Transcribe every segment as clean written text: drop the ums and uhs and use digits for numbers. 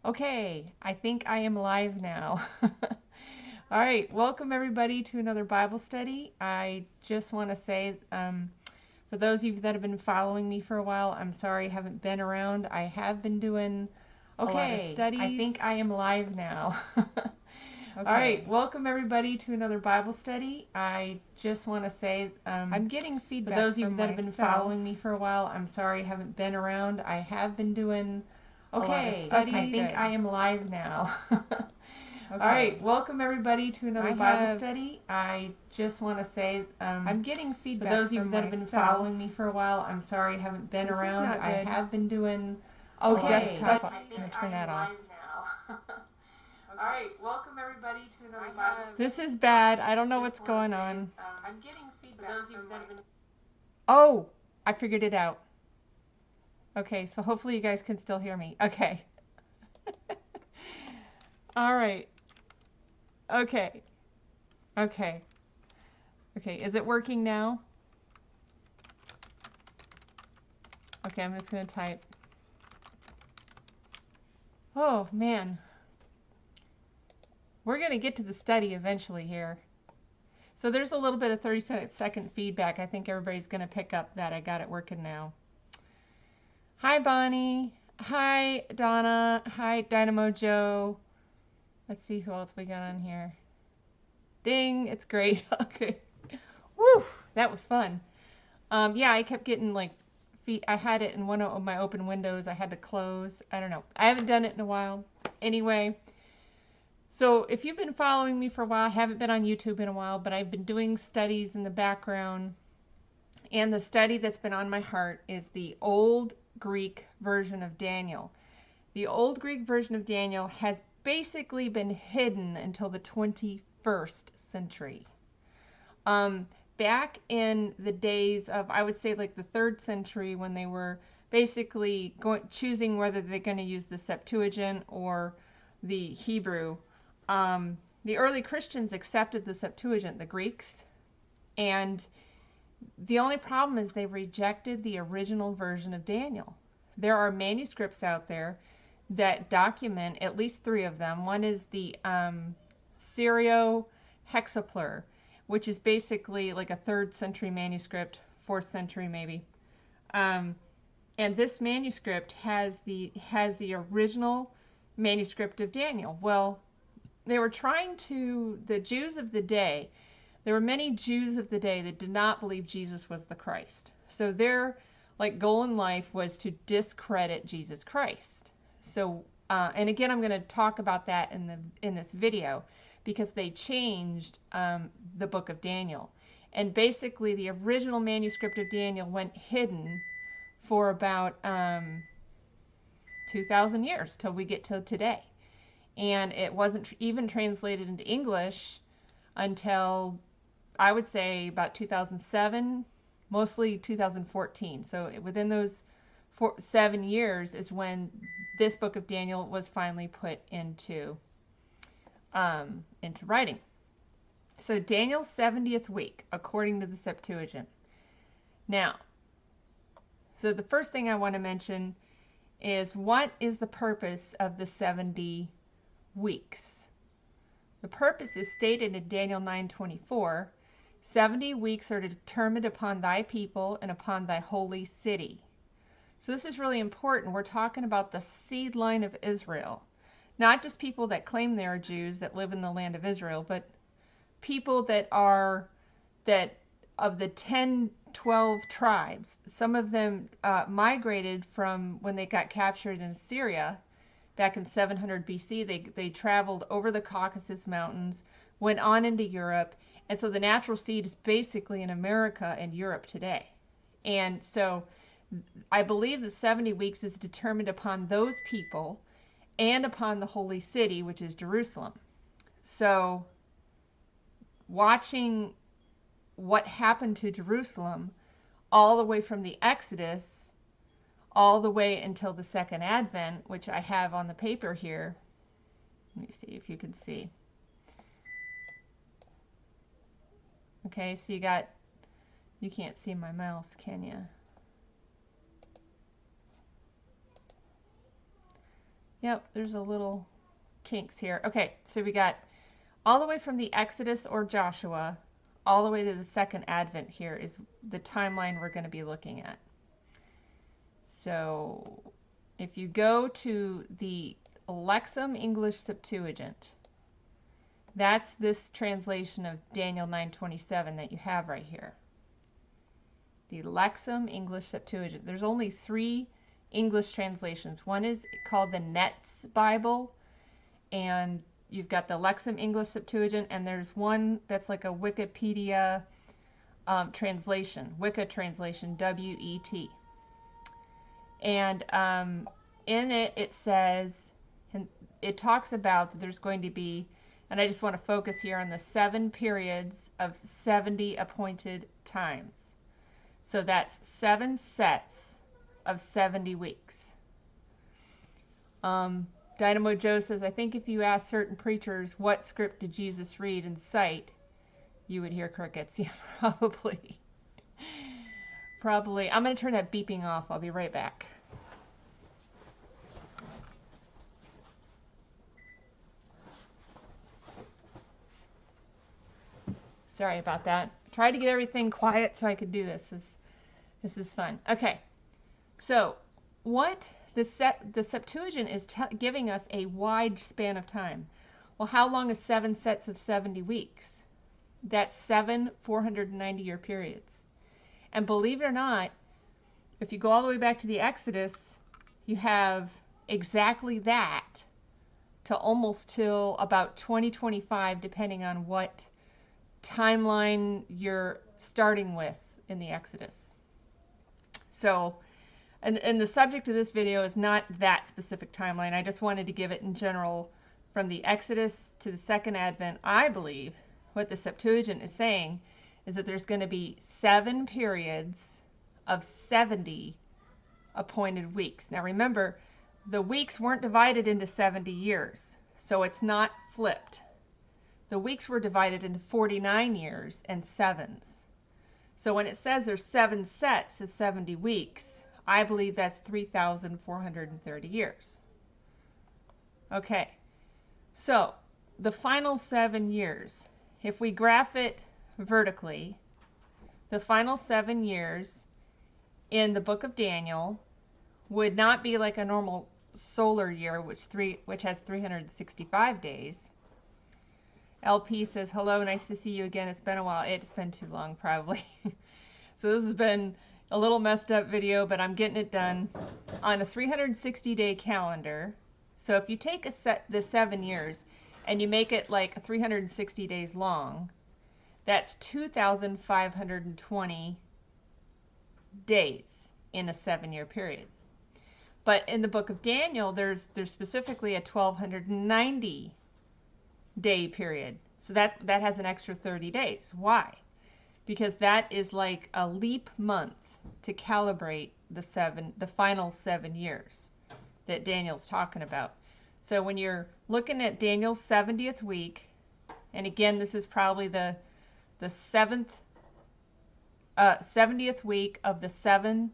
Okay, I think I am live now. All right, welcome everybody to another Bible study. I just want to say, for those of you that have been following me for a while, I'm sorry I haven't been around. I have been doing a lot of studies. I think I am live now. All right, welcome everybody to another Bible study. I just want to say, I'm getting feedback for those of you that have been following me for a while. I'm sorry I haven't been around. I have been doing a lot of studies. I think I am live now. All right, welcome everybody to another Bible study. I just want to say, I'm getting feedback for those of you that have been following me for a while. I'm sorry I haven't been around. I have been doing desktop. I'm going to turn that off. All right, welcome everybody to another Bible. This is bad. I don't know what's going on. I'm getting feedback for those of you that have been. Oh, I figured it out. Okay, so hopefully you guys can still hear me. Okay. All right. Okay. Okay. Okay, is it working now? Okay, I'm just going to type. Oh, man. We're going to get to the study eventually here. So there's a little bit of 30-second feedback. I think everybody's going to pick up that I got it working now. Hi, Bonnie. Hi, Donna. Hi, Dynamo Joe. Let's see who else we got on here. Ding, it's great. Okay. Woo, that was fun. Yeah, I kept getting like I had it in one of my open windows. I had to close. I don't know. I haven't done it in a while. Anyway, so if you've been following me for a while, I haven't been on YouTube in a while, but I've been doing studies in the background. And the study that's been on my heart is the Old Greek version of Daniel. The Old Greek version of Daniel has basically been hidden until the 21st century. Back in the days of, I would say like the 3rd century, when they were basically choosing whether they're going to use the Septuagint or the Hebrew, the early Christians accepted the Septuagint, the Greeks, and the only problem is they rejected the original version of Daniel. There are manuscripts out there that document at least 3 of them. One is the Syro-Hexaplar, which is basically like a 3rd century manuscript, 4th century maybe. And this manuscript has the original manuscript of Daniel. Well, they were trying to, the Jews of the day, there were many Jews of the day that did not believe Jesus was the Christ. So their goal in life was to discredit Jesus Christ. So, and again, I'm going to talk about that in this video, because they changed the book of Daniel. And basically, the original manuscript of Daniel went hidden for about 2,000 years till we get to today. And it wasn't even translated into English until, I would say, about 2007, mostly 2014. So within those 7 years is when this book of Daniel was finally put into writing. So Daniel's 70th week, according to the Septuagint. Now, so the first thing I want to mention is, what is the purpose of the 70 weeks? The purpose is stated in Daniel 9:24. 70 weeks are determined upon thy people and upon thy holy city. So this is really important. We're talking about the seed line of Israel. Not just people that claim they are Jews that live in the land of Israel, but people that are, that of the 10, 12 tribes. Some of them migrated from when they got captured in Syria back in 700 BC. They traveled over the Caucasus Mountains, went on into Europe, and so the natural seed is basically in America and Europe today. And so I believe that 70 weeks is determined upon those people and upon the holy city, which is Jerusalem. So watching what happened to Jerusalem all the way from the Exodus all the way until the second Advent, which I have on the paper here. Let me see if you can see. Okay, so you can't see my mouse, can you? Yep, there's a little kinks here. Okay, so we got all the way from the Exodus or Joshua all the way to the second advent. Here is the timeline we're going to be looking at. So if you go to the Lexham English Septuagint, that's this translation of Daniel 9:27 that you have right here. The Lexham English Septuagint. There's only 3 English translations. One is called the Net's Bible, and you've got the Lexham English Septuagint, and there's one that's like a Wikipedia translation, Wicca translation, W-E-T. And in it, it says, and it talks about that there's going to be, and I just want to focus here on the 7 periods of 70 appointed times. So that's 7 sets of 70 weeks. Dynamo Joe says, I think if you ask certain preachers what script did Jesus read and cite, you would hear crickets. Yeah, probably. Probably. I'm going to turn that beeping off. I'll be right back. Sorry about that. Tried to get everything quiet so I could do this. This is fun. Okay. So, what the Septuagint is giving us a wide span of time. Well, how long is 7 sets of 70 weeks? That's 7 490-year periods. And believe it or not, if you go all the way back to the Exodus, you have exactly that to almost till about 2025, depending on what timeline you're starting with in the Exodus. So, and the subject of this video is not that specific timeline. I just wanted to give it in general from the Exodus to the second advent. I believe what the Septuagint is saying is that there's going to be 7 periods of 70 appointed weeks. Now remember, the weeks weren't divided into 70 years, so it's not flipped. The weeks were divided into 49 years and 7s. So when it says there's 7 sets of 70 weeks, I believe that's 3,430 years. Okay, so the final 7 years, if we graph it vertically, the final 7 years in the book of Daniel would not be like a normal solar year, which has 365 days. LP says, hello, nice to see you again. It's been a while. It's been too long, probably. So this has been a little messed up video, but I'm getting it done on a 360-day calendar. So if you take the 7 years and you make it like 360 days long, that's 2,520 days in a 7-year period. But in the book of Daniel, there's specifically a 1,290 day period. So that has an extra 30 days. Why? Because that is like a leap month to calibrate the final 7 years that Daniel's talking about. So when you're looking at Daniel's 70th week, and again, this is probably the 70th week of the seventh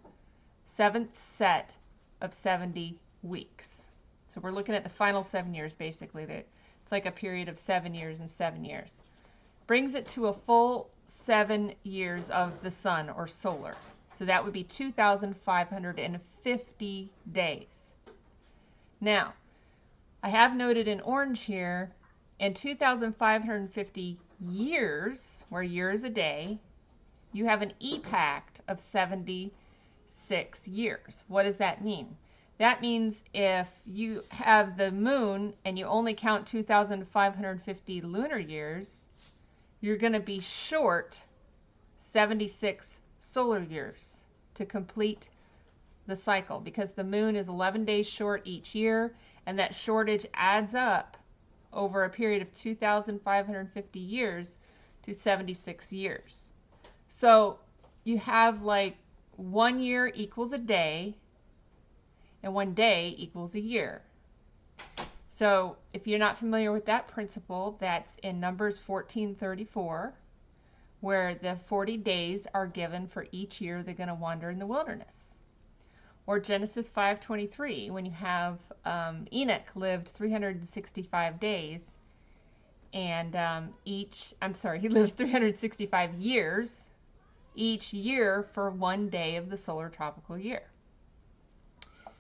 set of 70 weeks. So we're looking at the final 7 years, basically. It's like a period of 7 years and 7 years. Brings it to a full 7 years of the sun or solar. So that would be 2,550 days. Now, I have noted in orange here, in 2,550 years, where year is a day, you have an epact of 76 years. What does that mean? That means if you have the moon and you only count 2,550 lunar years, you're going to be short 76 solar years to complete the cycle, because the moon is 11 days short each year, and that shortage adds up over a period of 2,550 years to 76 years. So you have like 1 year equals a day, and 1 day equals a year. So if you're not familiar with that principle, that's in Numbers 14:34, where the 40 days are given for each year they're going to wander in the wilderness. Or Genesis 5:23, when you have Enoch lived 365 days, and he lived 365 years, each year for 1 day of the solar tropical year.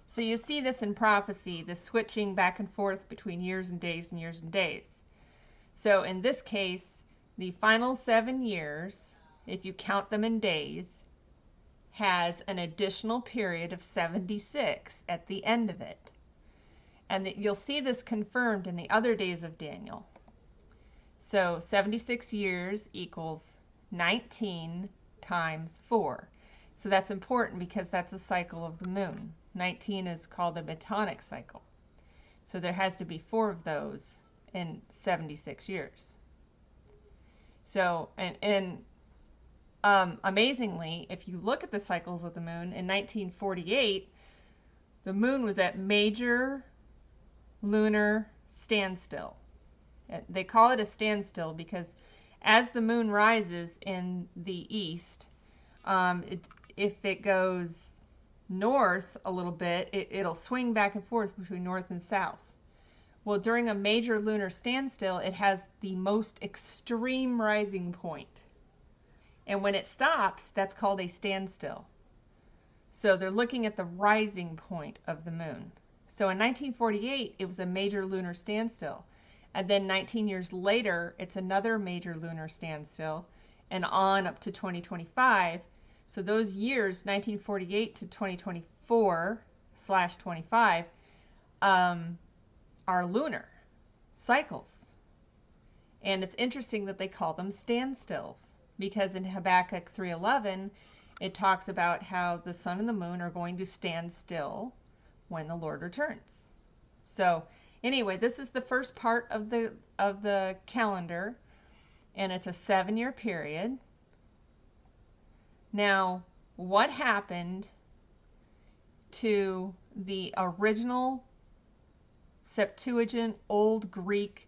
So you see this in prophecy, the switching back and forth between years and days and years and days. So in this case, the final 7 years, if you count them in days, has an additional period of 76 at the end of it. And you'll see this confirmed in the other days of Daniel. So 76 years equals 19 times 4. So that's important because that's a cycle of the moon. 19 is called a metonic cycle. So there has to be 4 of those in 76 years. So, amazingly, if you look at the cycles of the moon, in 1948, the moon was at major lunar standstill. They call it a standstill because as the moon rises in the east, if it goes north a little bit, it'll swing back and forth between north and south. Well, during a major lunar standstill, it has the most extreme rising point. And when it stops, that's called a standstill. So they're looking at the rising point of the moon. So in 1948, it was a major lunar standstill. And then 19 years later, it's another major lunar standstill, and on up to 2025. So those years, 1948 to 2024/25, are lunar cycles. And it's interesting that they call them standstills, because in Habakkuk 3:11, it talks about how the sun and the moon are going to stand still when the Lord returns. So anyway, this is the first part of the calendar, and it's a 7-year period. Now, what happened to the original Septuagint Old Greek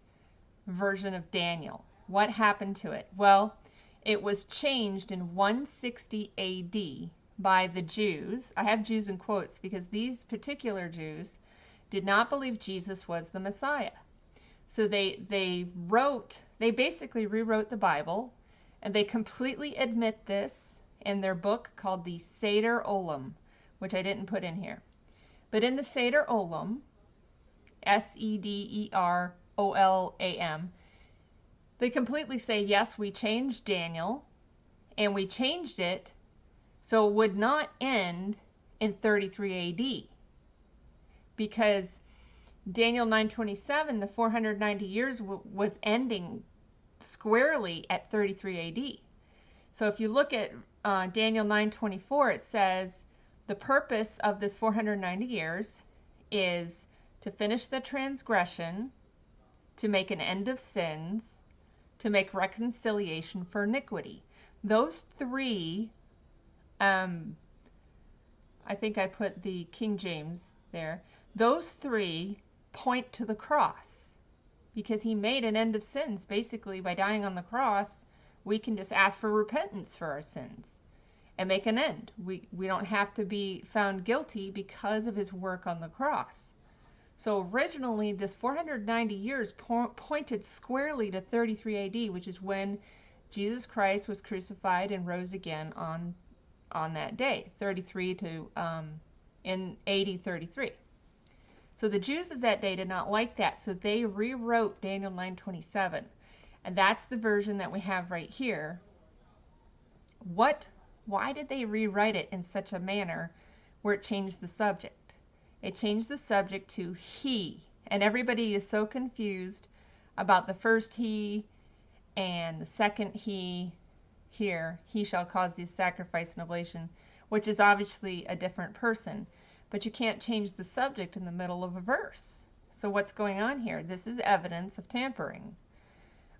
version of Daniel? What happened to it? Well, it was changed in 160 AD by the Jews. I have Jews in quotes because these particular Jews did not believe Jesus was the Messiah. So they basically rewrote the Bible, and they completely admit this in their book called the Seder Olam, which I didn't put in here. But in the Seder Olam, Sederolam, they completely say, yes, we changed Daniel, and we changed it so it would not end in 33 AD. Because Daniel 9:27, the 490 years was ending squarely at 33 AD. So if you look at Daniel 9:24, it says the purpose of this 490 years is to finish the transgression, to make an end of sins, to make reconciliation for iniquity. Those three, I think I put the King James there, those three point to the cross, because he made an end of sins. Basically, by dying on the cross, we can just ask for repentance for our sins and make an end. We don't have to be found guilty because of his work on the cross. So originally, this 490 years pointed squarely to 33 AD, which is when Jesus Christ was crucified and rose again on that day, 33 to in AD 33. So the Jews of that day did not like that, so they rewrote Daniel 9:27, and that's the version that we have right here. Why did they rewrite it in such a manner where it changed the subject? It changed the subject to he, and everybody is so confused about the first he and the second he here, he shall cause the sacrifice and oblation, which is obviously a different person. But you can't change the subject in the middle of a verse. So what's going on here? This is evidence of tampering.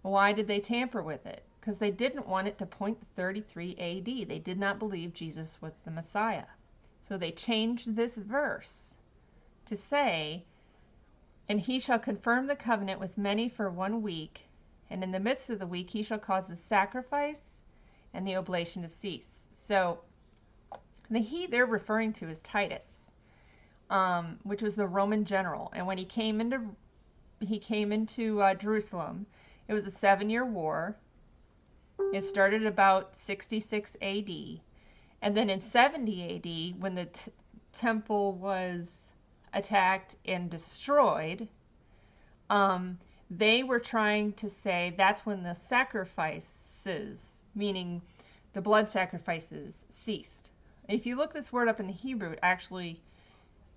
Why did they tamper with it? Because they didn't want it to point to 33 AD. They did not believe Jesus was the Messiah. So they changed this verse to say, and he shall confirm the covenant with many for 1 week, and in the midst of the week he shall cause the sacrifice and the oblation to cease. So the he they're referring to is Titus. which was the Roman general. And when he came into Jerusalem, it was a 7-year war. It started about 66 AD. And then in 70 AD, when the temple was attacked and destroyed, they were trying to say that's when the sacrifices, meaning the blood sacrifices, ceased. If you look this word up in the Hebrew, it actually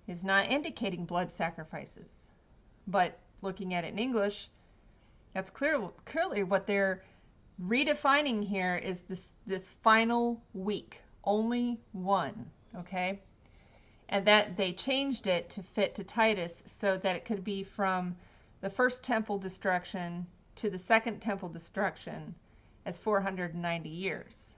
is not indicating blood sacrifices. But looking at it in English, that's clearly what they're redefining here is this final week. Only one, okay? And that they changed it to fit to Titus so that it could be from the first temple destruction to the second temple destruction as 490 years.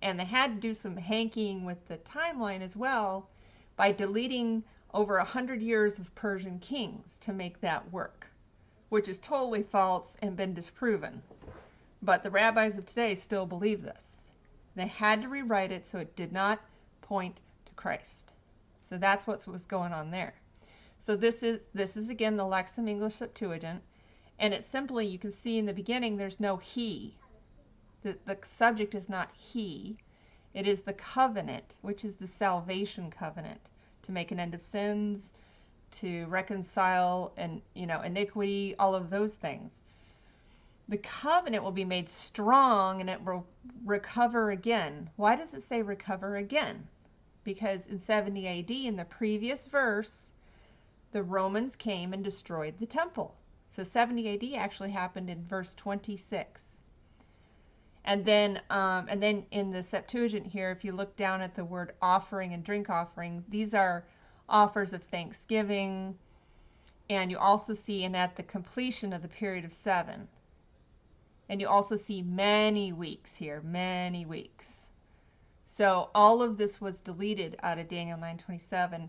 And they had to do some hankying with the timeline as well by deleting over 100 years of Persian kings to make that work, which is totally false and been disproven. But the rabbis of today still believe this. They had to rewrite it so it did not point to Christ. So that's what was going on there. So this is again the Lexham English Septuagint, and it's simply, you can see in the beginning there's no he. The subject is not he. It is the covenant, which is the salvation covenant, to make an end of sins, to reconcile and iniquity, all of those things. The covenant will be made strong and it will recover again. Why does it say recover again? Because in 70 AD, in the previous verse, the Romans came and destroyed the temple. So 70 AD actually happened in verse 26. And then in the Septuagint here, if you look down at the word offering and drink offering, these are offers of thanksgiving. And you also see at the completion of the period of 7. And you also see many weeks here, many weeks. So all of this was deleted out of Daniel 9:27.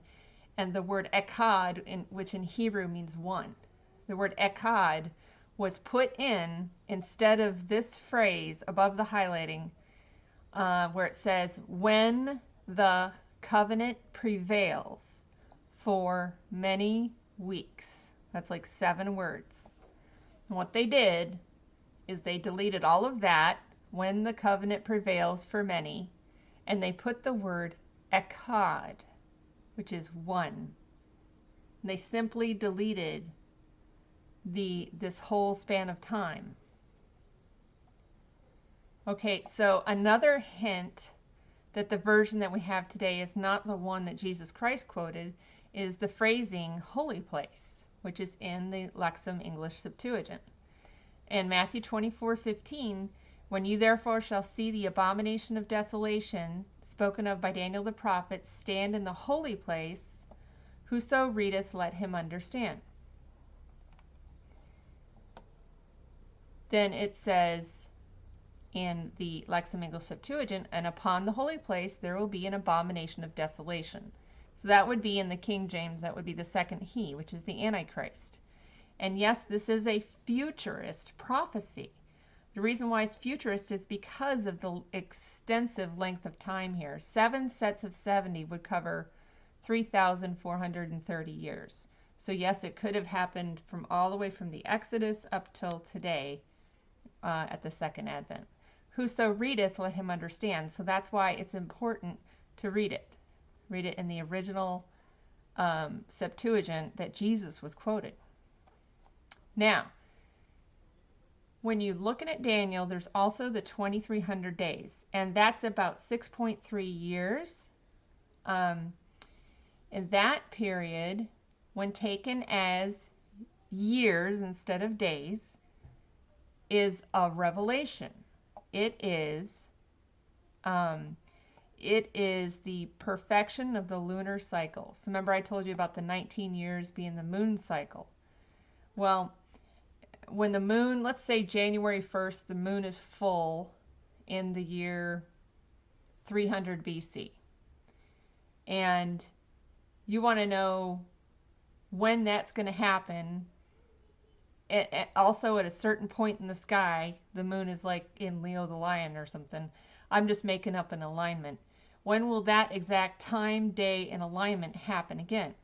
And the word echad, which in Hebrew means one, the word echad was put in instead of this phrase above the highlighting where it says, when the covenant prevails for many weeks. That's like 7 words. And what they did is they deleted all of that, when the covenant prevails for many, and they put the word echad, which is one. And they simply deleted this whole span of time. Okay, so another hint that the version that we have today is not the one that Jesus Christ quoted is the phrasing holy place, which is in the Lexham English Septuagint. In Matthew 24:15, when you therefore shall see the abomination of desolation spoken of by Daniel the prophet stand in the holy place, whoso readeth, let him understand. Then it says in the Lexham English Septuagint, and upon the holy place there will be an abomination of desolation. So that would be in the King James, that would be the second he, which is the Antichrist. And yes, this is a futurist prophecy. The reason why it's futurist is because of the extensive length of time here. 7 sets of 70 would cover 3,430 years. So yes, it could have happened from all the way from the Exodus up till today at the second advent. Whoso readeth, let him understand. So that's why it's important to read it. Read it in the original Septuagint that Jesus was quoted. Now, when you're looking at Daniel, there's also the 2300 days, and that's about 6.3 years. In that period, when taken as years instead of days, is a revelation. It is the perfection of the lunar cycle. So remember I told you about the 19 years being the moon cycle. Well, when the moon, let's say January 1st, the moon is full in the year 300 BC. And you want to know when that's going to happen. Also at a certain point in the sky, the moon is like in Leo the Lion or something. I'm just making up an alignment. When will that exact time, day, and alignment happen again?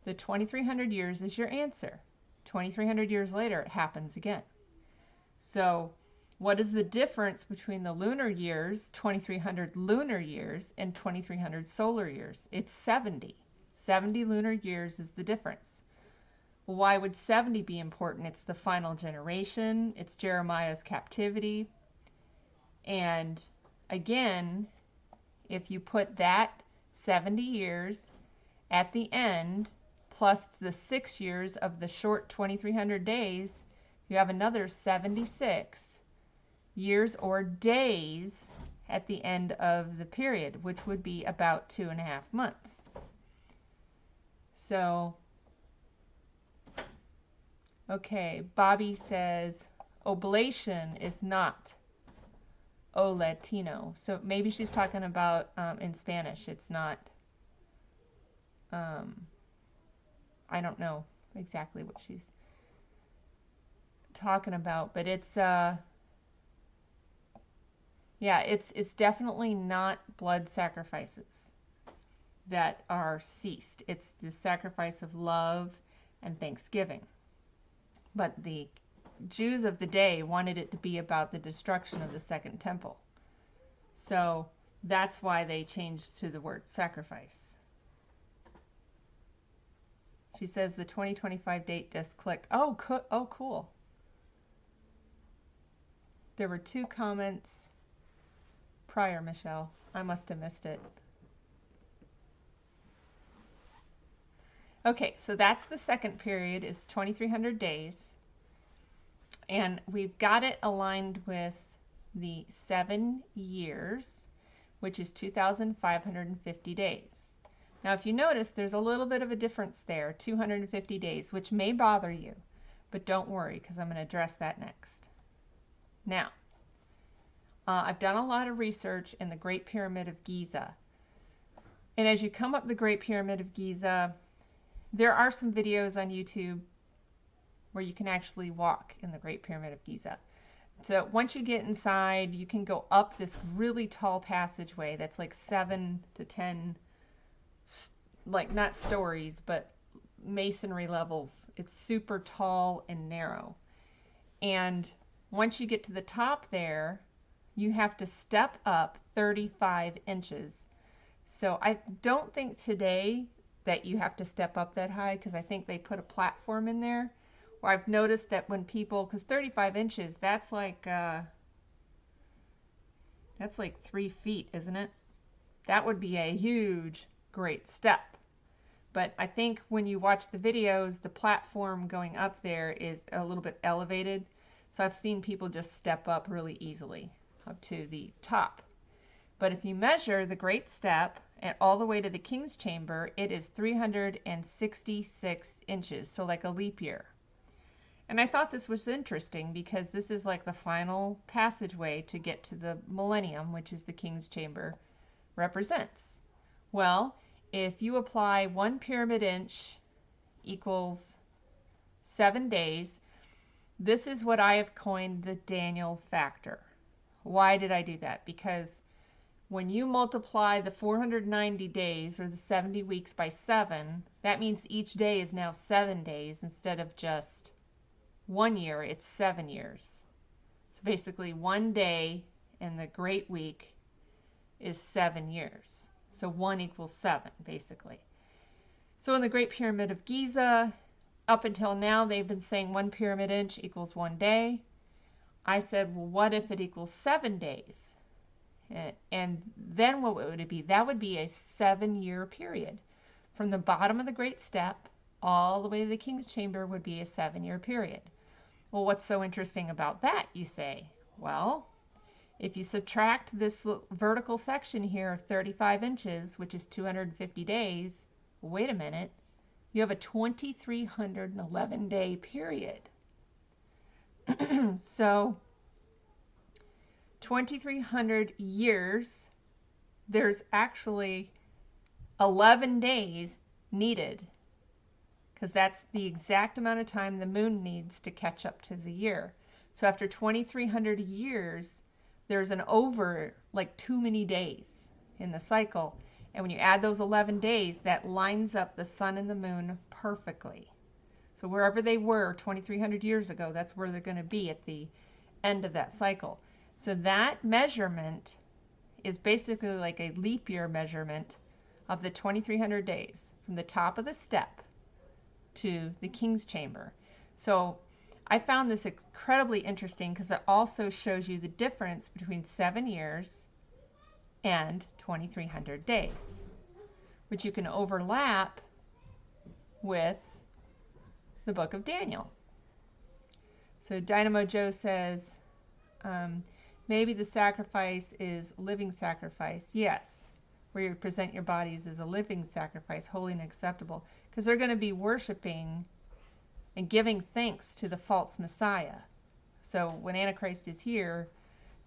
The 2300 years is your answer. 2300 years later, it happens again. So what is the difference between the lunar years, 2300 lunar years, and 2300 solar years? It's 70. 70 lunar years is the difference. Well, why would 70 be important? It's the final generation. It's Jeremiah's captivity. And again, if you put that 70 years at the end, plus the 6 years of the short 2300 days, you have another 76 years or days at the end of the period, which would be about 2.5 months. So, okay, Bobby says oblation is not o Latino. So maybe she's talking about in Spanish. It's not, I don't know exactly what she's talking about, but it's yeah, it's definitely not blood sacrifices that are ceased. It's the sacrifice of love and thanksgiving. But the Jews of the day wanted it to be about the destruction of the second temple. So that's why they changed to the word sacrifice. She says the 2025 date just clicked. Oh, cool. There were 2 comments prior, Michelle. I must have missed it. Okay, so that's the second period, is 2300 days. And we've got it aligned with the 7 years, which is 2,550 days. Now, if you notice, there's a little bit of a difference there, 250 days, which may bother you, but don't worry, because I'm going to address that next. Now, I've done a lot of research in the Great Pyramid of Giza. And as you come up the Great Pyramid of Giza, there are some videos on YouTube where you can actually walk in the Great Pyramid of Giza. So once you get inside, you can go up this really tall passageway that's like 7 to 10, like not stories, but masonry levels. It's super tall and narrow. And once you get to the top there, you have to step up 35 inches. So I don't think today that you have to step up that high, because I think they put a platform in there. Or I've noticed that when people, because 35 inches, that's like 3 feet, isn't it? That would be a huge, great step. But I think when you watch the videos, the platform going up there is a little bit elevated. So I've seen people just step up really easily up to the top. But if you measure the great step and all the way to the king's chamber, it is 366 inches, so like a leap year. And I thought this was interesting because this is like the final passageway to get to the millennium, which is the king's chamber represents. Well, if you apply 1 pyramid inch equals 7 days, this is what I have coined the Daniel factor. Why did I do that? Because when you multiply the 490 days or the 70 weeks by 7, that means each day is now 7 days instead of just 1 year, it's 7 years. So basically 1 day in the Great Week is 7 years. So 1 equals 7, basically. So in the Great Pyramid of Giza, up until now, they've been saying 1 pyramid inch equals 1 day. I said, well, what if it equals 7 days? And then what would it be? That would be a 7-year period. From the bottom of the great step all the way to the king's chamber would be a 7-year period. Well, what's so interesting about that, you say? Well, if you subtract this vertical section here of 35 inches, which is 250 days, wait a minute, you have a 2,311 day period. So 2,300 years, there's actually 11 days needed, because that's the exact amount of time the moon needs to catch up to the year. So after 2,300 years, there's an over, like too many days in the cycle, And when you add those 11 days, that lines up the sun and the moon perfectly. So wherever they were 2,300 years ago, that's where they're going to be at the end of that cycle. So that measurement is basically like a leap year measurement of the 2,300 days from the top of the step to the king's chamber. So I found this incredibly interesting because it also shows you the difference between 7 years and 2,300 days, which you can overlap with the book of Daniel. So Dynamo Joe says, maybe the sacrifice is living sacrifice. Yes, where you present your bodies as a living sacrifice, holy and acceptable, because they're going to be worshiping and giving thanks to the false Messiah. So when Antichrist is here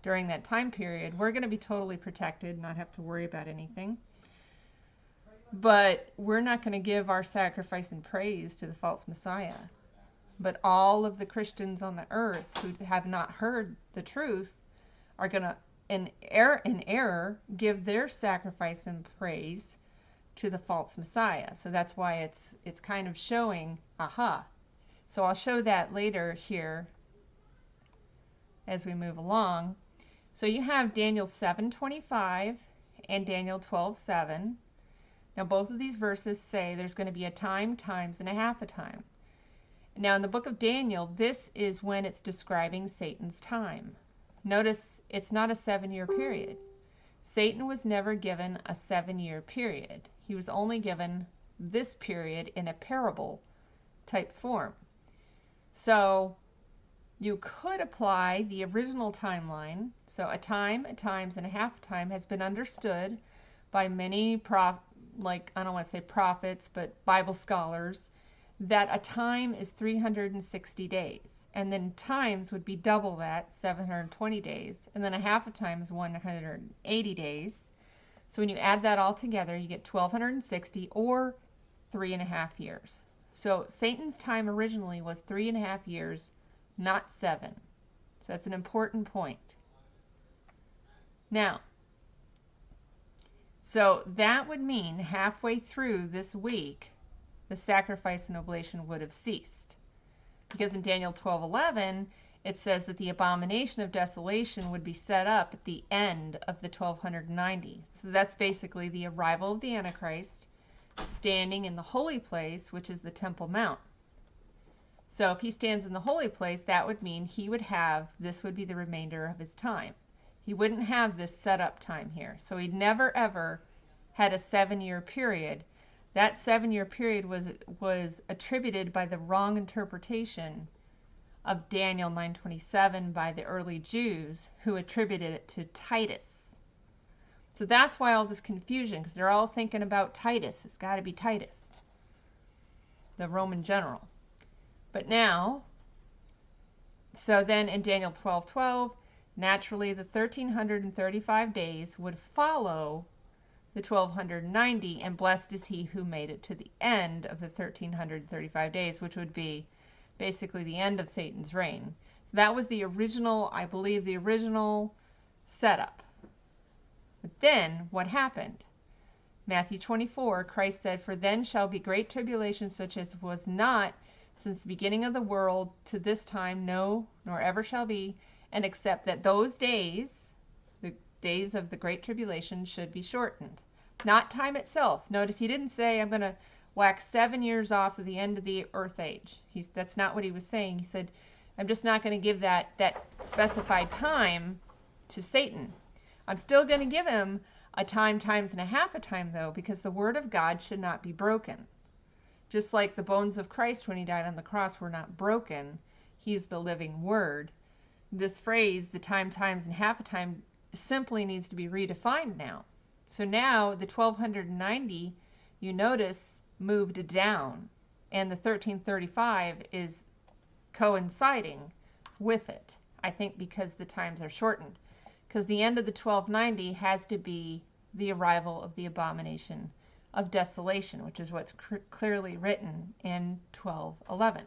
during that time period, we're going to be totally protected, not have to worry about anything. But we're not going to give our sacrifice and praise to the false Messiah. But all of the Christians on the earth who have not heard the truth are going to, in error, give their sacrifice and praise to the false Messiah. So that's why it's kind of showing, aha. So I'll show that later here as we move along. So you have Daniel 7:25 and Daniel 12:7. Now both of these verses say there's going to be a time, times, and a half a time. Now in the book of Daniel, this is when it's describing Satan's time. Notice it's not a 7-year period. Satan was never given a 7-year period. He was only given this period in a parable type form. So you could apply the original timeline. So a time, a times, and a half time has been understood by many I don't want to say prophets, but Bible scholars, that a time is 360 days. And then times would be double that, 720 days. And then a half a time is 180 days. So when you add that all together, you get 1,260 or 3.5 years. So Satan's time originally was 3.5 years, not 7. So that's an important point. Now, so that would mean halfway through this week, the sacrifice and oblation would have ceased. Because in Daniel 12:11, it says that the abomination of desolation would be set up at the end of the 1290. So that's basically the arrival of the Antichrist standing in the holy place, which is the Temple Mount. So if he stands in the holy place, that would mean this would be the remainder of his time. He wouldn't have this set up time here. So he'd never ever had a 7-year period. That 7-year period was attributed by the wrong interpretation of Daniel 9:27 by the early Jews, who attributed it to Titus. So that's why all this confusion, because they're all thinking about Titus. It's got to be Titus, the Roman general. But now, so then in Daniel 12:12, naturally the 1,335 days would follow the 1,290, and blessed is he who made it to the end of the 1,335 days, which would be basically the end of Satan's reign. So that was the original, I believe, the original setup. But then, what happened? Matthew 24, Christ said, "For then shall be great tribulation such as was not since the beginning of the world to this time, no, nor ever shall be, and except that those days, the days of the great tribulation, should be shortened." Not time itself. Notice he didn't say, I'm going to whack 7 years off of the end of the earth age. That's not what he was saying. He said, I'm just not going to give that specified time to Satan. I'm still going to give him a time, times, and a half a time, though, because the word of God should not be broken. Just like the bones of Christ when he died on the cross were not broken, he's the living word. This phrase, the time, times, and half a time, simply needs to be redefined now. So now the 1,290, you notice, moved down, and the 1,335 is coinciding with it. I think because the times are shortened. Because the end of the 1,290 has to be the arrival of the abomination of desolation, which is what's clearly written in 12:11.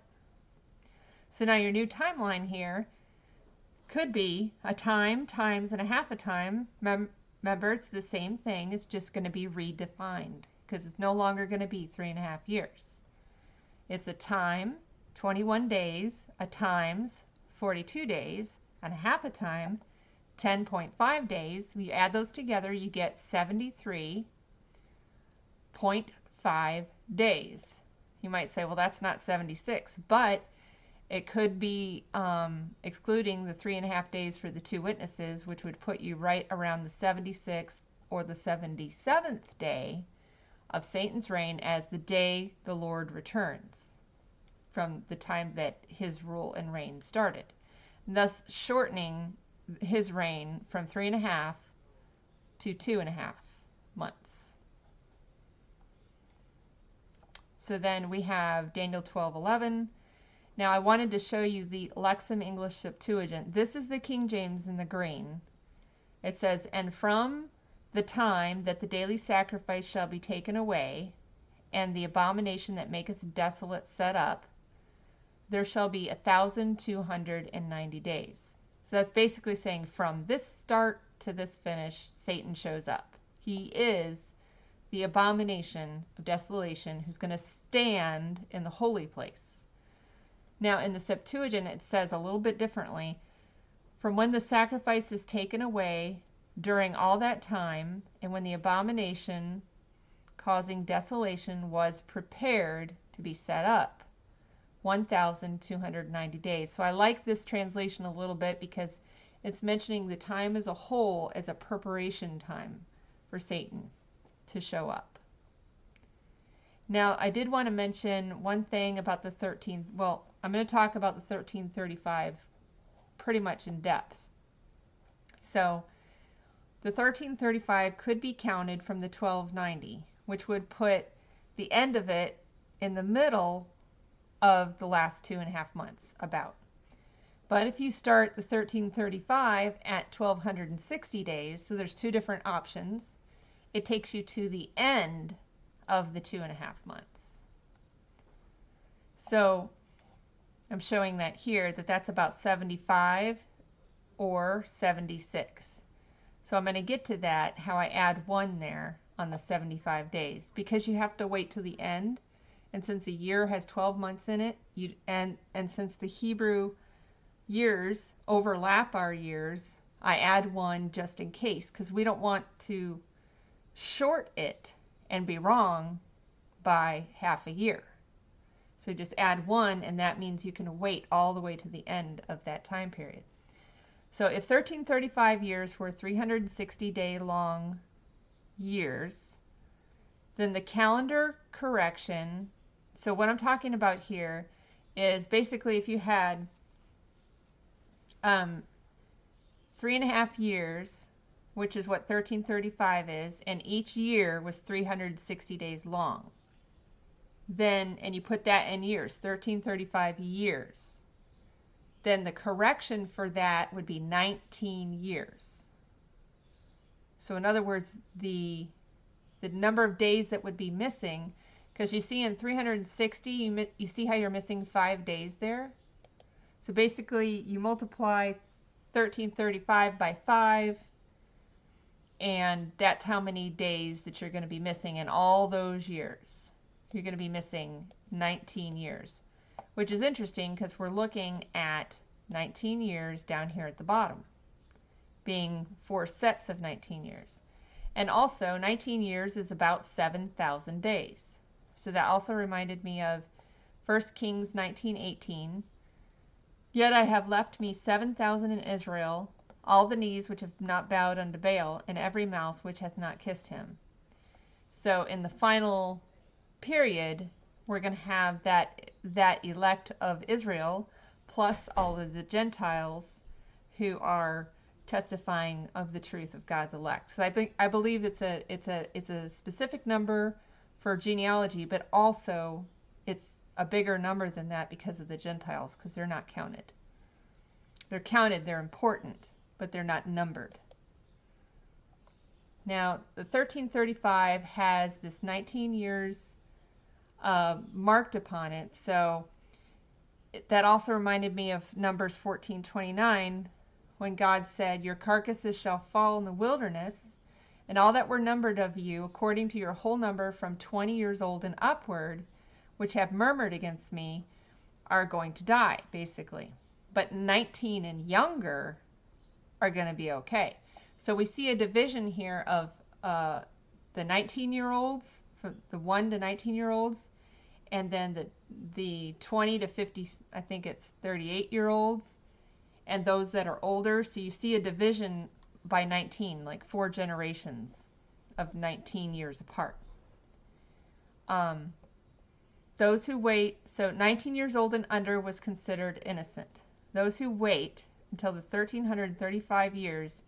So now your new timeline here could be a time, times, and a half a time. Remember, it's the same thing. It's just going to be redefined because it's no longer going to be 3.5 years. It's a time, 21 days, a times 42 days, and a half a time, 10.5 days. When you add those together, you get 73.5 days. You might say, well, that's not 76, but it could be excluding the 3.5 days for the 2 witnesses, which would put you right around the 76th or the 77th day of Satan's reign as the day the Lord returns from the time that his rule and reign started, thus shortening his reign from 3.5 to 2.5 months. So then we have Daniel 12:11. Now I wanted to show you the Lexham English Septuagint. This is the King James in the green. It says, and from the time that the daily sacrifice shall be taken away, and the abomination that maketh desolate set up, there shall be 1,290 days. So that's basically saying from this start to this finish, Satan shows up. He is the abomination of desolation who's going to stand in the holy place. Now in the Septuagint it says a little bit differently. From when the sacrifice is taken away during all that time, and when the abomination causing desolation was prepared to be set up, 1,290 days. So I like this translation a little bit because it's mentioning the time as a whole as a preparation time for Satan to show up. Now I did want to mention one thing about the 13th. Well, I'm going to talk about the 1335 pretty much in depth. So the 1335 could be counted from the 1290, which would put the end of it in the middle of the last 2.5 months, about. But if you start the 1335 at 1260 days, so there's 2 different options, it takes you to the end of the 2.5 months. So I'm showing that here, that's about 75 or 76. So I'm going to get to that, how I add 1 there on the 75 days, because you have to wait till the end. And since a year has 12 months in it, and since the Hebrew years overlap our years, I add 1 just in case, because we don't want to short it and be wrong by half a year. So just add 1, and that means you can wait all the way to the end of that time period. So if 1335 years were 360-day long years, then the calendar correction, so what I'm talking about here is basically if you had 3.5 years, which is what 1335 is, and each year was 360 days long, then, and you put that in years, 1335 years, then the correction for that would be 19 years. So in other words, the number of days that would be missing, because you see in 360, you see how you're missing 5 days there? So basically you multiply 1335 by 5, and that's how many days that you're going to be missing in all those years. You're going to be missing 19 years, which is interesting because we're looking at 19 years down here at the bottom, being 4 sets of 19 years. And also 19 years is about 7,000 days. So that also reminded me of 1 Kings 19:18. Yet I have left me 7,000 in Israel, all the knees which have not bowed unto Baal, and every mouth which hath not kissed him. So in the final period, we're going to have that elect of Israel plus all of the Gentiles who are testifying of the truth of God's elect. So I believe it's a specific number for genealogy, but also it's a bigger number than that because of the Gentiles, because they're not counted. They're counted, they're important, but they're not numbered. Now, the 1335 has this 19 years marked upon it, so that also reminded me of Numbers 14:29, when God said, "Your carcasses shall fall in the wilderness, And all that were numbered of you, according to your whole number from 20 years old and upward, which have murmured against me, are going to die, basically. But 19 and younger are going to be okay. So we see a division here of the 19-year-olds, for the 1 to 19-year-olds, and then the 20 to 50, I think it's 38-year-olds, and those that are older. So you see a division by 19, like 4 generations of 19 years apart. Those who wait, so 19 years old and under was considered innocent. Those who wait until the 1335 years,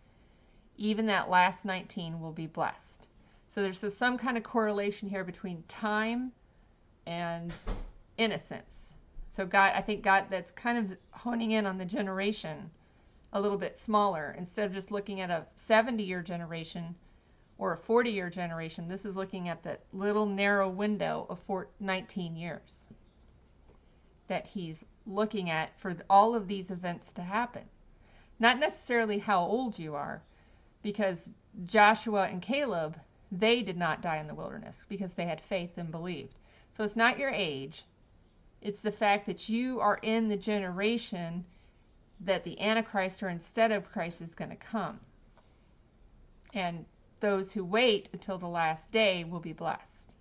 even that last 19 will be blessed. So there's some kind of correlation here between time and innocence. So God, I think God, that's kind of honing in on the generation a little bit smaller. Instead of just looking at a 70-year generation or a 40-year generation, this is looking at that little narrow window of 19 years that he's looking at for all of these events to happen. Not necessarily how old you are, because Joshua and Caleb, they did not die in the wilderness because they had faith and believed. So it's not your age. It's the fact that you are in the generation that the Antichrist, or instead of Christ, is going to come. And those who wait until the last day will be blessed.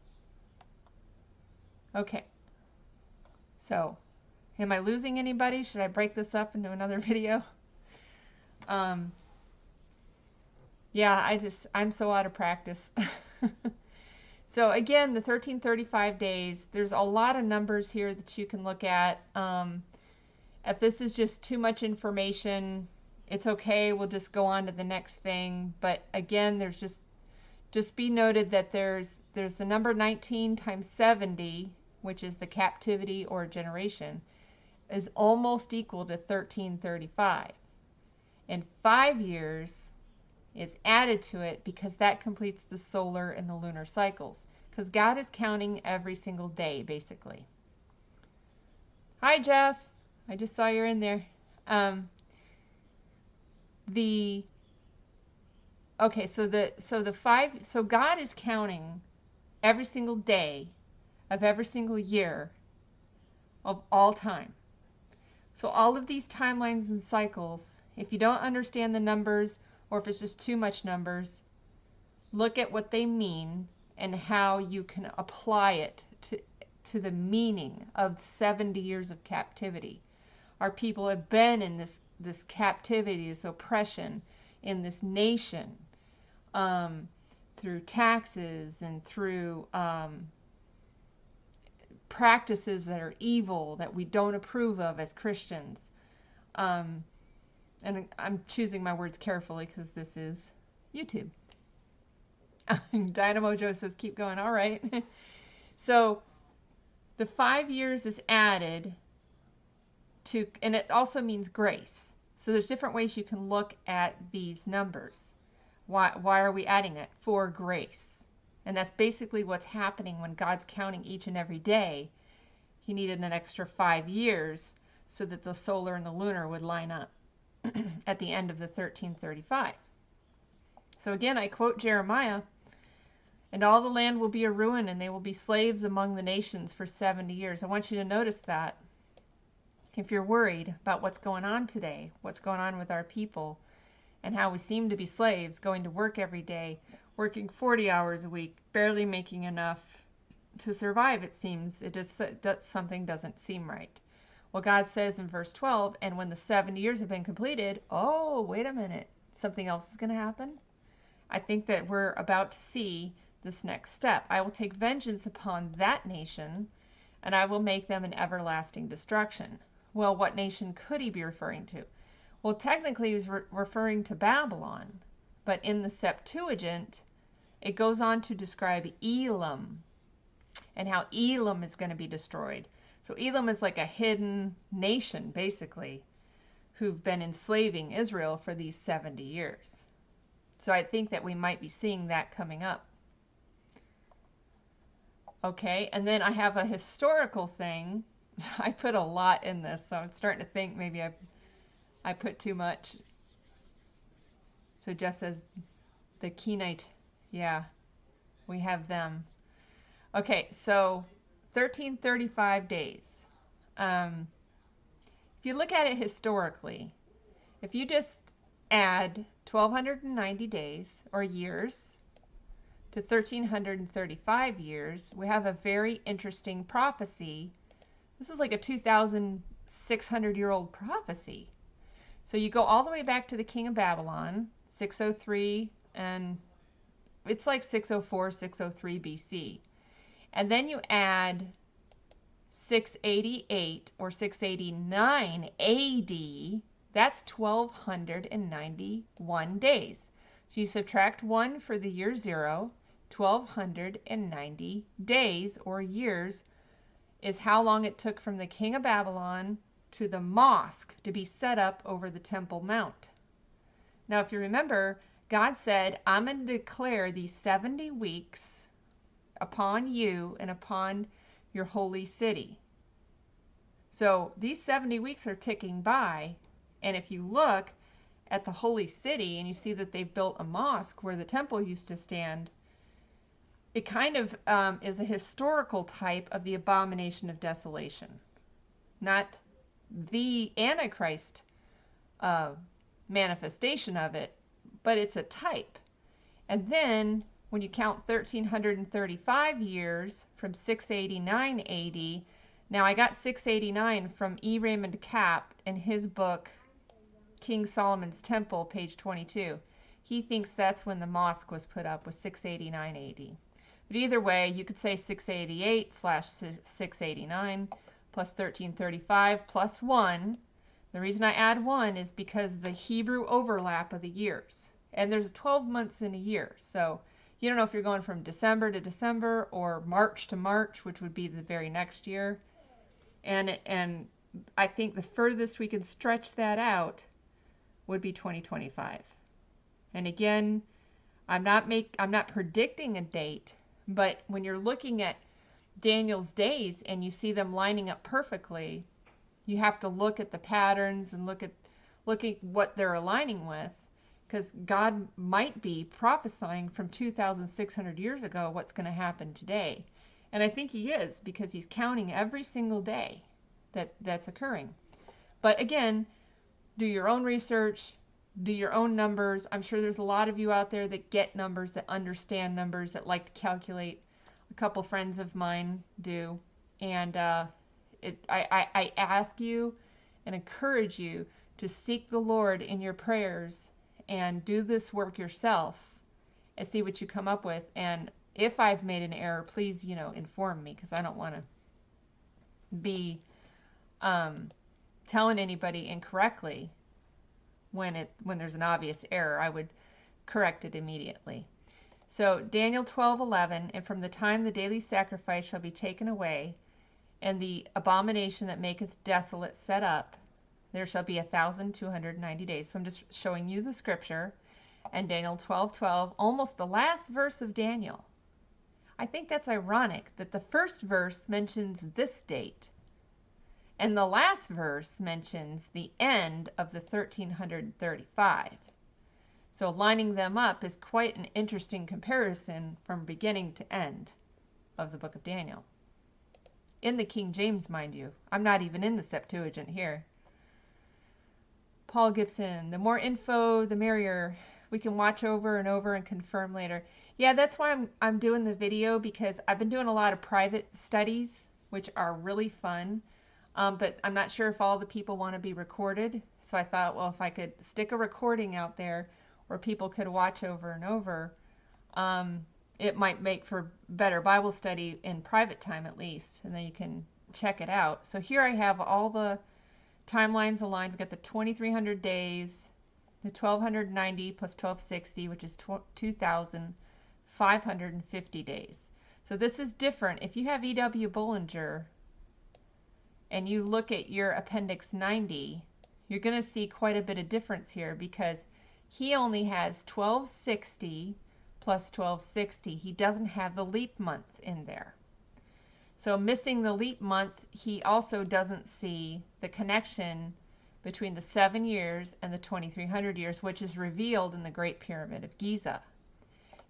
Okay. So, am I losing anybody? Should I break this up into another video? Yeah, I'm so out of practice. So again, the 1335 days, there's a lot of numbers here that you can look at. If this is just too much information, it's okay. We'll just go on to the next thing. But again, there's just be noted that there's the number 19 times 70, which is the captivity or generation, is almost equal to 1335. And 5 years is added to it because that completes the solar and the lunar cycles. Because God is counting every single day, basically. Hi, Jeff. I just saw you're in there. Okay, so God is counting every single day of every single year of all time. So all of these timelines and cycles, if you don't understand the numbers, or if it's just too much numbers, look at what they mean and how you can apply it to the meaning of 70 years of captivity. Our people have been in this captivity, this oppression in this nation, through taxes and through practices that are evil, that we don't approve of as Christians. And I'm choosing my words carefully because this is YouTube. Dynamo Joe says, keep going. All right. So the 5 years is added to, and it also means grace. So there's different ways you can look at these numbers. Why are we adding it? For grace. And that's basically what's happening when God's counting each and every day. He needed an extra 5 years so that the solar and the lunar would line up at the end of the 1335. So again, I quote Jeremiah, and all the land will be a ruin, and they will be slaves among the nations for 70 years. I want you to notice that. If you're worried about what's going on today, what's going on with our people, and how we seem to be slaves, going to work every day, working 40 hours a week, barely making enough to survive, it seems, something doesn't seem right. Well, God says in verse 12, and when the 70 years have been completed, oh, wait a minute, something else is going to happen? I think that we're about to see this next step. I will take vengeance upon that nation, and I will make them an everlasting destruction. Well, what nation could he be referring to? Well, technically he was referring to Babylon, but in the Septuagint, it goes on to describe Elam and how Elam is going to be destroyed. So Elam is like a hidden nation, basically, who've been enslaving Israel for these 70 years. So I think that we might be seeing that coming up. Okay, and then I have a historical thing. I put a lot in this, so I'm starting to think maybe I put too much. So Jeff says the Kenite Yeah, we have them. Okay, so 1335 days. If you look at it historically, if you just add 1290 days or years to 1335 years, we have a very interesting prophecy. This is like a 2,600-year-old prophecy. So you go all the way back to the king of Babylon, 603, and it's like 604, 603 BC. And then you add 688 or 689 AD, that's 1,291 days. So you subtract 1 for the year 0, 1,290 days or years is how long it took from the king of Babylon to the mosque to be set up over the Temple Mount. Now, if you remember, God said, I'm going to declare these 70 weeks upon you and upon your holy city. So these 70 weeks are ticking by, and if you look at the holy city and you see that they've built a mosque where the temple used to stand, it kind of is a historical type of the abomination of desolation. Not the antichrist manifestation of it, but it's a type. And then when you count 1335 years from 689 AD, now I got 689 from E. Raymond Capp in his book, King Solomon's Temple, page 22. He thinks that's when the mosque was put up, was 689 AD. But either way, you could say 688 slash 689 plus 1335 plus 1. The reason I add 1 is because the Hebrew overlap of the years. And there's 12 months in a year. So you don't know if you're going from December to December or March to March, which would be the very next year. And I think the furthest we can stretch that out would be 2025. And again, I'm not predicting a date, but when you're looking at Daniel's days and you see them lining up perfectly, you have to look at the patterns and look at what they're aligning with, because God might be prophesying from 2,600 years ago what's going to happen today. And I think he is, because he's counting every single day that's occurring. But again, do your own research, do your own numbers. I'm sure there's a lot of you out there that get numbers, that understand numbers, that like to calculate. A couple friends of mine do. And I ask you and encourage you to seek the Lord in your prayers and do this work yourself and see what you come up with. And if I've made an error, please, inform me, because I don't want to be telling anybody incorrectly when there's an obvious error. I would correct it immediately. So Daniel 12:11, and from the time the daily sacrifice shall be taken away, and the abomination that maketh desolate set up, there shall be 1,290 days. So I'm just showing you the scripture. And Daniel 12:12, almost the last verse of Daniel. I think that's ironic that the first verse mentions this date, and the last verse mentions the end of the 1335. So lining them up is quite an interesting comparison from beginning to end of the book of Daniel. In the King James, mind you. I'm not even in the Septuagint here. Paul Gibson, the more info, the merrier. We can watch over and over and confirm later. Yeah, that's why I'm doing the video, because I've been doing a lot of private studies, which are really fun. But I'm not sure if all the people want to be recorded. So I thought, well, if I could stick a recording out there where people could watch over and over, it might make for better Bible study in private time at least. And then you can check it out. So here I have all the timelines aligned. We've got the 2,300 days, the 1,290 plus 1,260, which is 2,550 days. So this is different. If you have E.W. Bullinger and you look at your Appendix 90, you're going to see quite a bit of difference here, because he only has 1,260 plus 1,260. He doesn't have the leap month in there. So missing the leap month, he also doesn't see the connection between the 7 years and the 2,300 years, which is revealed in the Great Pyramid of Giza.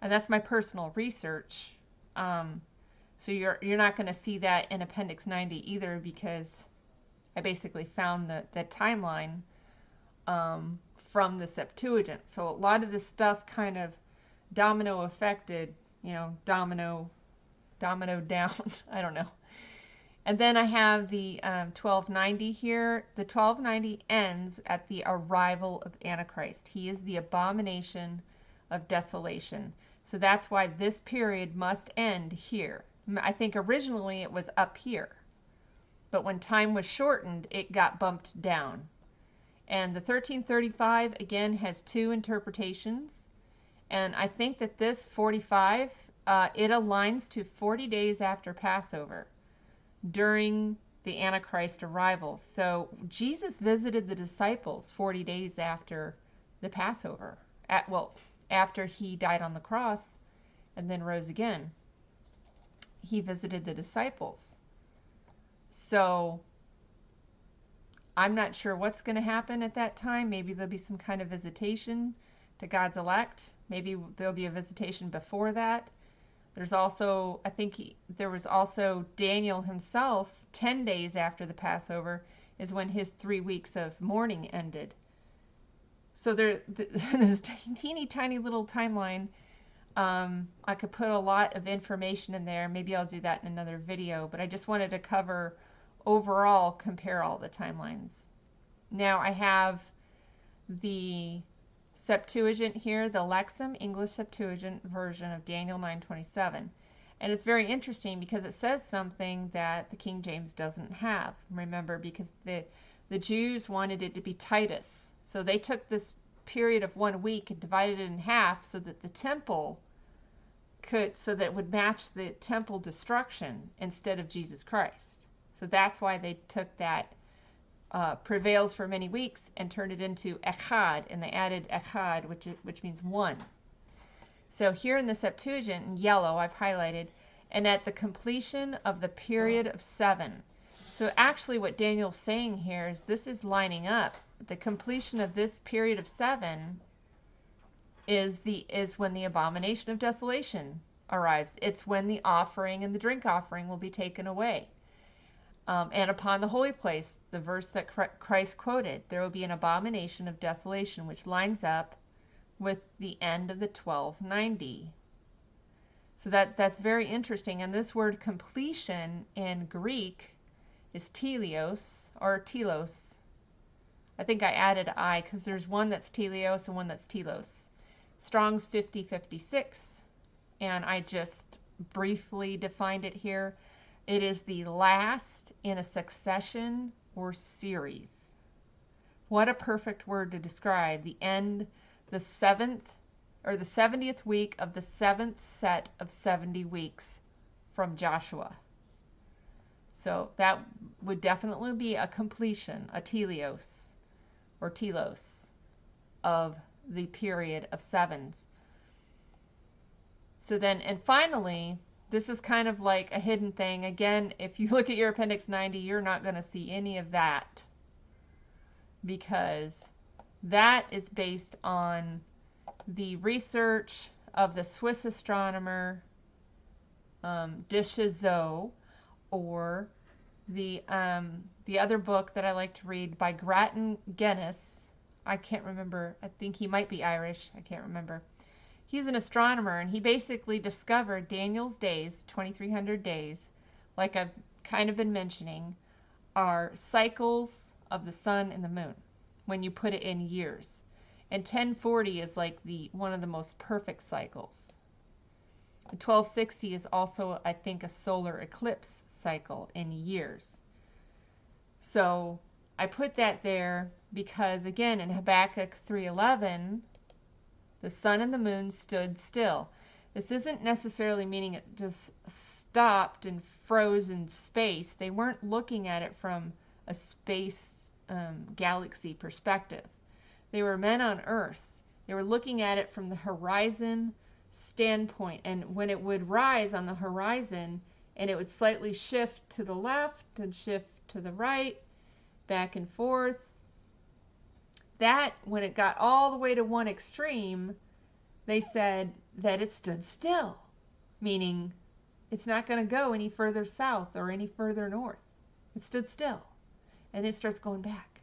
and that's my personal research. So you're not going to see that in Appendix 90 either, because I basically found the timeline from the Septuagint. So a lot of this stuff kind of domino affected, domino down. I don't know. And then I have the 1290 here. The 1290 ends at the arrival of Antichrist. He is the abomination of desolation. So that's why this period must end here. I think originally it was up here, but when time was shortened, it got bumped down. And the 1335 again has two interpretations, and I think that this 45 it aligns to 40 days after Passover, during the Antichrist arrival. So Jesus visited the disciples 40 days after the Passover, after he died on the cross and then rose again. He visited the disciples. So I'm not sure what's going to happen at that time. Maybe there'll be some kind of visitation to God's elect. Maybe there'll be a visitation before that. There's also, I think there was also Daniel himself, 10 days after the Passover is when his 3 weeks of mourning ended. So this teeny tiny little timeline, I could put a lot of information in there. Maybe I'll do that in another video, but I just wanted to cover overall, compare all the timelines. Now I have the Septuagint here, the Lexham English Septuagint version of Daniel 9:27. And it's very interesting because it says something that the King James doesn't have. Remember, because the Jews wanted it to be Titus. So they took this period of 1 week and divided it in half so that the temple so that it would match the temple destruction instead of Jesus Christ. So that's why they took that prevails for many weeks and turned it into echad, and they added echad, which means one. So here in the Septuagint, in yellow, I've highlighted, and at the completion of the period of 7. So actually what Daniel's saying here is this is lining up. The completion of this period of 7 is when the abomination of desolation arrives. It's when the offering and the drink offering will be taken away. And upon the holy place, the verse that Christ quoted, there will be an abomination of desolation, which lines up with the end of the 1290. So that's very interesting. And this word completion in Greek is teleos, or telos. I think I added I because there's one that's teleos and one that's telos. Strong's 5056, and I just briefly defined it here. It is the last in a succession or series. What a perfect word to describe the end, the 70th week of the 7th set of 70 weeks from Joshua. So that would definitely be a completion, a teleos or telos of the period of 7s. So then, and finally, this is kind of like a hidden thing. Again, if you look at your Appendix 90, you're not going to see any of that, because that is based on the research of the Swiss astronomer Giza, or the other book that I like to read by Grattan Guinness. I can't remember. I think he might be Irish. I can't remember. He's an astronomer, and he basically discovered Daniel's days, 2300 days, like I've kind of been mentioning, are cycles of the sun and the moon when you put it in years. And 1040 is like one of the most perfect cycles. 1260 is also, I think, a solar eclipse cycle in years. So I put that there because, again, in Habakkuk 3:11, the sun and the moon stood still. This isn't necessarily meaning it just stopped and froze in space. They weren't looking at it from a space galaxy perspective. They were men on Earth. They were looking at it from the horizon standpoint. And when it would rise on the horizon and it would slightly shift to the left and shift to the right, back and forth, that when it got all the way to one extreme, they said that it stood still, meaning it's not going to go any further south or any further north. It stood still, and it starts going back,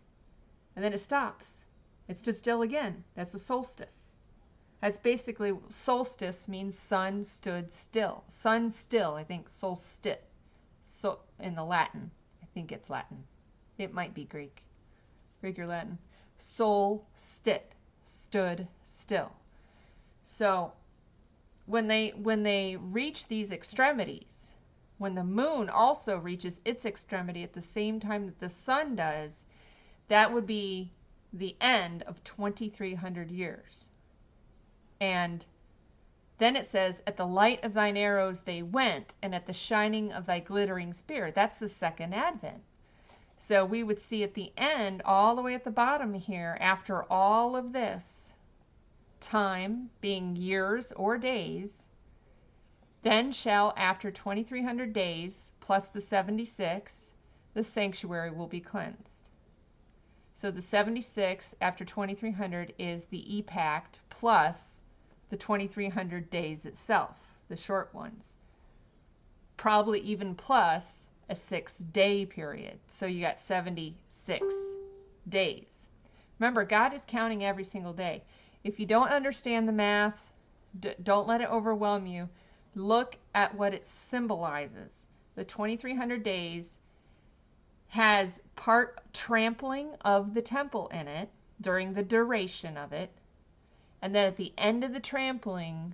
and then it stops. It stood still again. That's the solstice. That's basically, solstice means sun stood still. Sun still, I think solstice. So in the Latin, I think it's Latin. It might be Greek. Greek or Latin. Solstice, stood still. So when they reach these extremities, when the moon also reaches its extremity at the same time that the sun does, that would be the end of 2,300 years. And then it says, at the light of thine arrows they went, and at the shining of thy glittering spear. That's the second advent. So we would see at the end, all the way at the bottom here, after all of this time, being years or days, then shall, after 2,300 days, plus the 76, the sanctuary will be cleansed. So the 76 after 2,300 is the epact plus the 2,300 days itself, the short ones. Probably even plus a 6-day period. So you got 76 days. Remember, God is counting every single day. If you don't understand the math, don't let it overwhelm you. Look at what it symbolizes. The 2,300 days has part trampling of the temple in it during the duration of it. And then at the end of the trampling,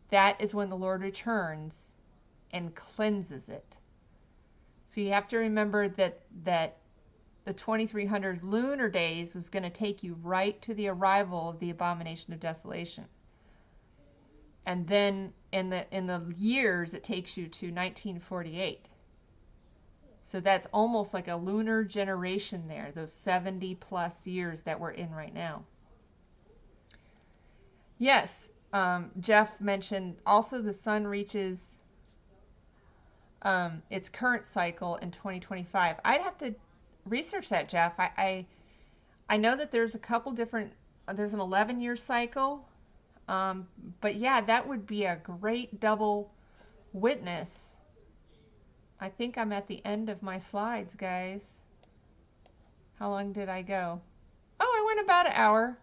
that is when the Lord returns and cleanses it. So you have to remember that the 2,300 lunar days was going to take you right to the arrival of the abomination of desolation. And then in the years, it takes you to 1948. So that's almost like a lunar generation there, those 70 plus years that we're in right now. Yes, Jeff mentioned also the sun reaches its current cycle in 2025. I'd have to research that, Jeff. I know that there's a couple different, there's an 11-year cycle, but yeah, that would be a great double witness. I think I'm at the end of my slides, guys. How long did I go? Oh, I went about an hour.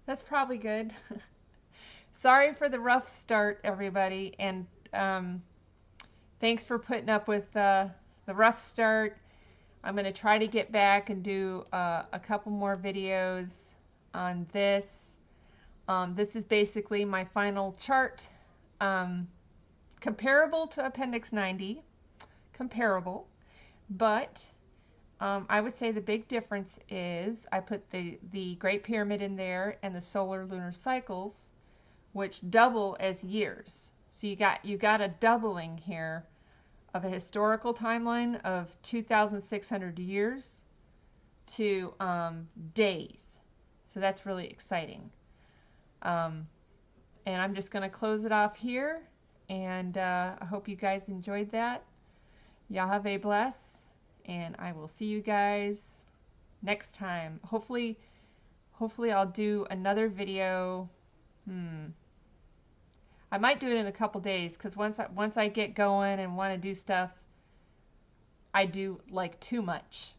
That's probably good. Sorry for the rough start, everybody, and thanks for putting up with the rough start. I'm going to try to get back and do a couple more videos on this. This is basically my final chart, comparable to Appendix 90, comparable, but I would say the big difference is I put the Great Pyramid in there and the solar lunar cycles, which double as years. So you got a doubling here of a historical timeline of 2,600 years to days. So that's really exciting. And I'm just going to close it off here. And I hope you guys enjoyed that. Yahweh bless. And I will see you guys next time. Hopefully I'll do another video. I might do it in a couple days, because once I get going and want to do stuff, I do like too much.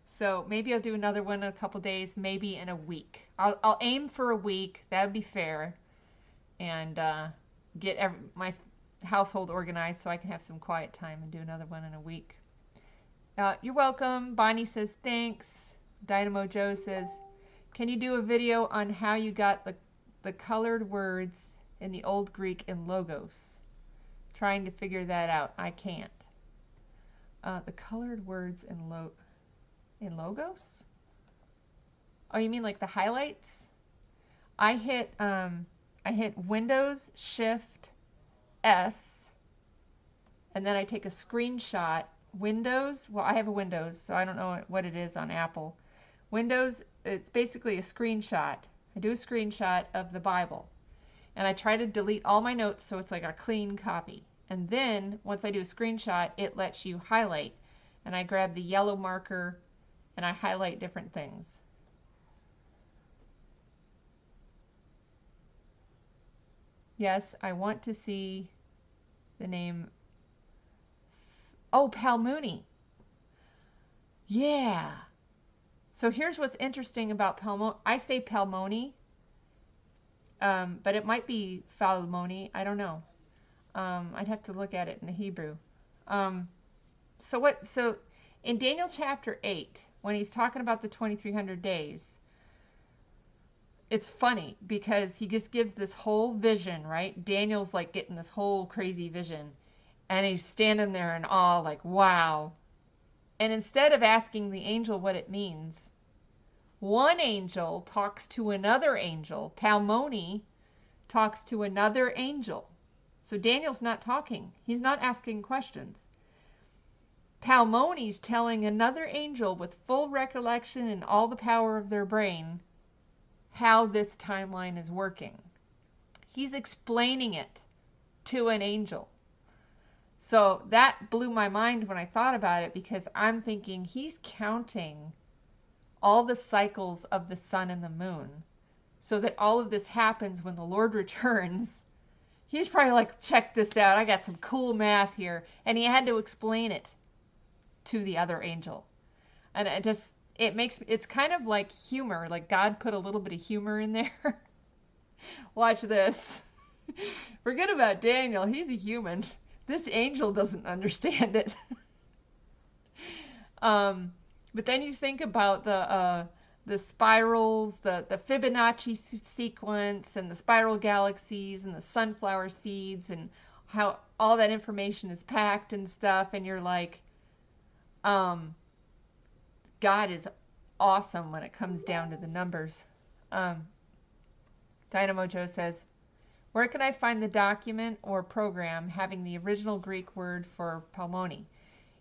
So maybe I'll do another one in a couple days, maybe in a week. I'll aim for a week. That would be fair, and get my household organized so I can have some quiet time and do another one in a week. You're welcome. Bonnie says thanks. Dynamo Joe says, can you do a video on how you got the colored words in the Old Greek in Logos? Trying to figure that out. I can't. The colored words in Logos? Oh, you mean like the highlights? I hit Windows Shift S, and then I take a screenshot. Windows, well, I have a Windows, so I don't know what it is on Apple. Windows, it's basically a screenshot. I do a screenshot of the Bible, and I try to delete all my notes so it's like a clean copy. And then once I do a screenshot, it lets you highlight, and I grab the yellow marker and I highlight different things. Yes, I want to see the name. Oh, Palmuni. Yeah. So here's what's interesting about Palmoni. I say Palmoni, but it might be Falmoni. I don't know. I'd have to look at it in the Hebrew. Um, so in Daniel chapter 8, when he's talking about the 2300 days, it's funny because he just gives this whole vision, right? Daniel's like getting this whole crazy vision, and he's standing there in awe, like, wow. And instead of asking the angel what it means, one angel talks to another angel. Palmoni talks to another angel. So Daniel's not talking. He's not asking questions. Palmoni's telling another angel with full recollection and all the power of their brain how this timeline is working. He's explaining it to an angel. So that blew my mind when I thought about it, because I'm thinking he's counting all the cycles of the sun and the moon so that all of this happens when the Lord returns. He's probably like, check this out. I got some cool math here. And he had to explain it to the other angel. And it's kind of like humor. Like God put a little bit of humor in there. Watch this. Forget about Daniel. He's a human. This angel doesn't understand it. But then you think about the spirals, the Fibonacci sequence, and the spiral galaxies, and the sunflower seeds, and how all that information is packed and stuff. And you're like, God is awesome when it comes down to the numbers. Dynamo Joe says, where can I find the document or program having the original Greek word for Palmoni?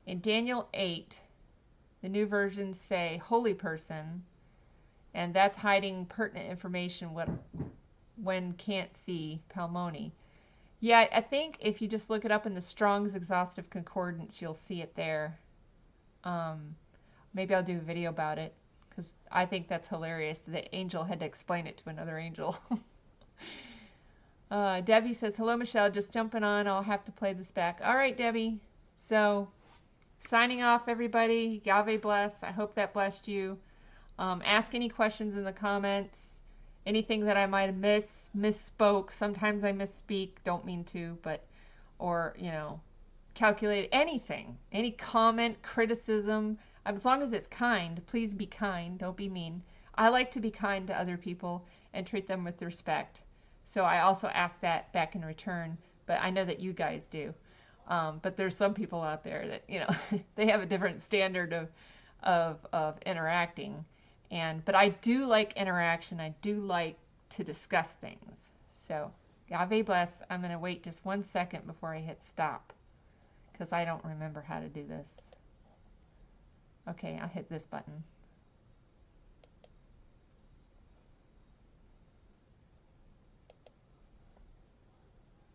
In Daniel 8, the new versions say holy person, and that's hiding pertinent information when can't see Palmoni. Yeah, I think if you just look it up in the Strong's Exhaustive Concordance, you'll see it there. Maybe I'll do a video about it, because I think that's hilarious. The angel had to explain it to another angel. Debbie says, hello, Michelle. Just jumping on. I'll have to play this back. All right, Debbie. So, signing off, everybody. Yahweh bless. I hope that blessed you. Ask any questions in the comments. Anything that I might have misspoke. Sometimes I misspeak. Don't mean to, but, or, calculate anything. Any comment, criticism. As long as it's kind, please be kind. Don't be mean. I like to be kind to other people and treat them with respect. So I also ask that back in return, but I know that you guys do. But there's some people out there that, they have a different standard of interacting. But I do like interaction. I do like to discuss things. So, Yahweh bless. I'm going to wait just 1 second before I hit stop, because I don't remember how to do this. Okay, I'll hit this button.